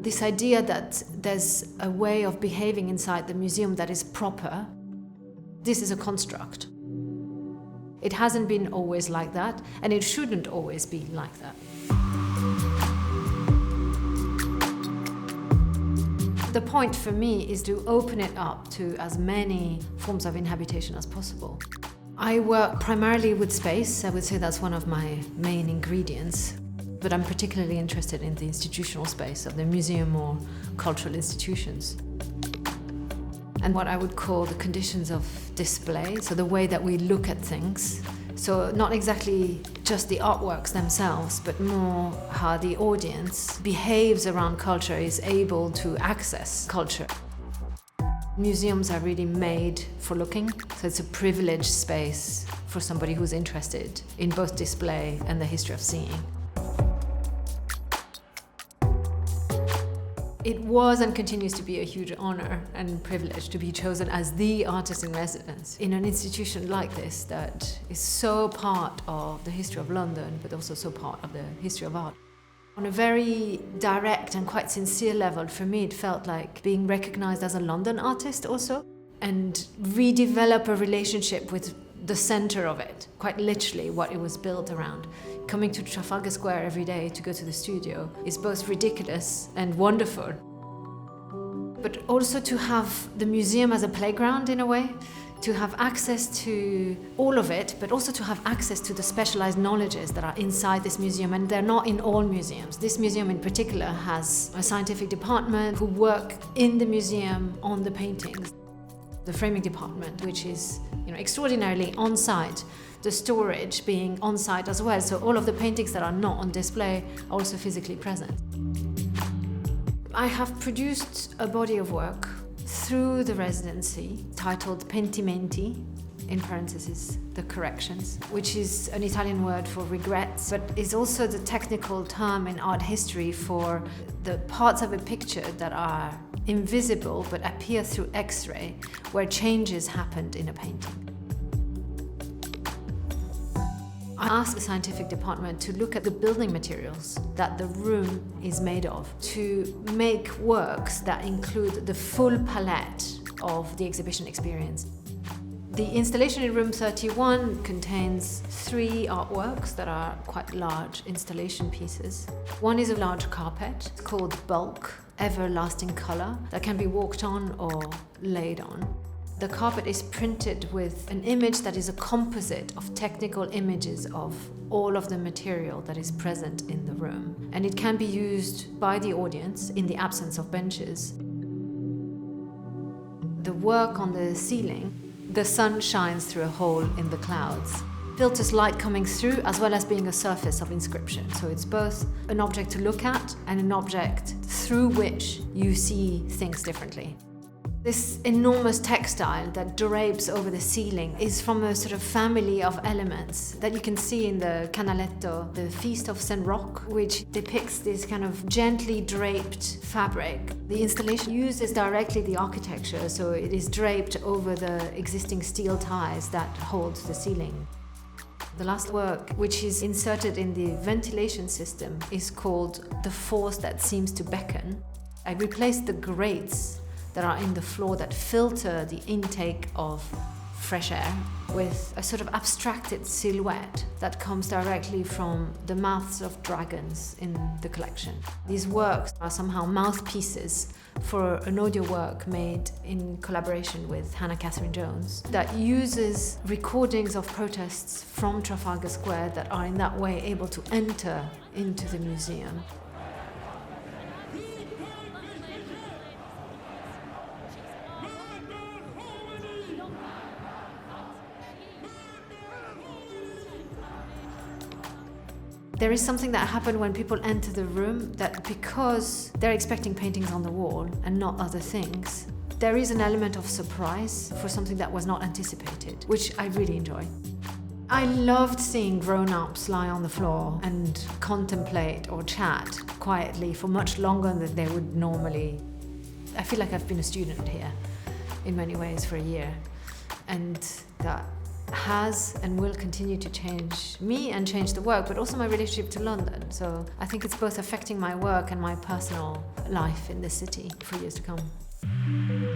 This idea that there's a way of behaving inside the museum that is proper, this is a construct. It hasn't been always like that, and it shouldn't always be like that. The point for me is to open it up to as many forms of inhabitation as possible. I work primarily with space. I would say that's one of my main ingredients. But I'm particularly interested in the institutional space of the museum or cultural institutions. And what I would call the conditions of display, so the way that we look at things. So not exactly just the artworks themselves, but more how the audience behaves around culture, is able to access culture. Museums are really made for looking, so it's a privileged space for somebody who's interested in both display and the history of seeing. It was and continues to be a huge honor and privilege to be chosen as the artist in residence in an institution like this that is so part of the history of London, but also so part of the history of art. On a very direct and quite sincere level, for me, it felt like being recognized as a London artist also, and redevelop a relationship with the center of it, quite literally what it was built around. Coming to Trafalgar Square every day to go to the studio is both ridiculous and wonderful. But also to have the museum as a playground in a way, to have access to all of it, but also to have access to the specialized knowledges that are inside this museum, and they're not in all museums. This museum in particular has a scientific department who work in the museum on the paintings. The framing department, which is extraordinarily on-site, the storage being on-site as well, so all of the paintings that are not on display are also physically present. I have produced a body of work through the residency titled Pentimenti, in parentheses, the corrections, which is an Italian word for regrets, but is also the technical term in art history for the parts of a picture that are invisible but appear through X-ray, where changes happened in a painting. I asked the scientific department to look at the building materials that the room is made of, to make works that include the full palette of the exhibition experience. The installation in room 31 contains 3 artworks that are quite large installation pieces. One is a large carpet called Bulk, Everlasting Color, that can be walked on or laid on. The carpet is printed with an image that is a composite of technical images of all of the material that is present in the room. And it can be used by the audience in the absence of benches. The work on the ceiling, the sun shines through a hole in the clouds, filters light coming through as well as being a surface of inscription. So it's both an object to look at and an object through which you see things differently. This enormous textile that drapes over the ceiling is from a sort of family of elements that you can see in the Canaletto, the Feast of St. Roch, which depicts this kind of gently draped fabric. The installation uses directly the architecture, so it is draped over the existing steel ties that hold the ceiling. The last work, which is inserted in the ventilation system, is called The Force That Seems to Beckon. I replaced the grates that are in the floor that filter the intake of fresh air with a sort of abstracted silhouette that comes directly from the mouths of dragons in the collection. These works are somehow mouthpieces for an audio work made in collaboration with Hannah Catherine Jones that uses recordings of protests from Trafalgar Square that are in that way able to enter into the museum. There is something that happened when people enter the room that because they're expecting paintings on the wall and not other things, there is an element of surprise for something that was not anticipated, which I really enjoy. I loved seeing grown-ups lie on the floor and contemplate or chat quietly for much longer than they would normally. I feel like I've been a student here in many ways for a year, and that has and will continue to change me and change the work, but also my relationship to London. So I think it's both affecting my work and my personal life in this city for years to come.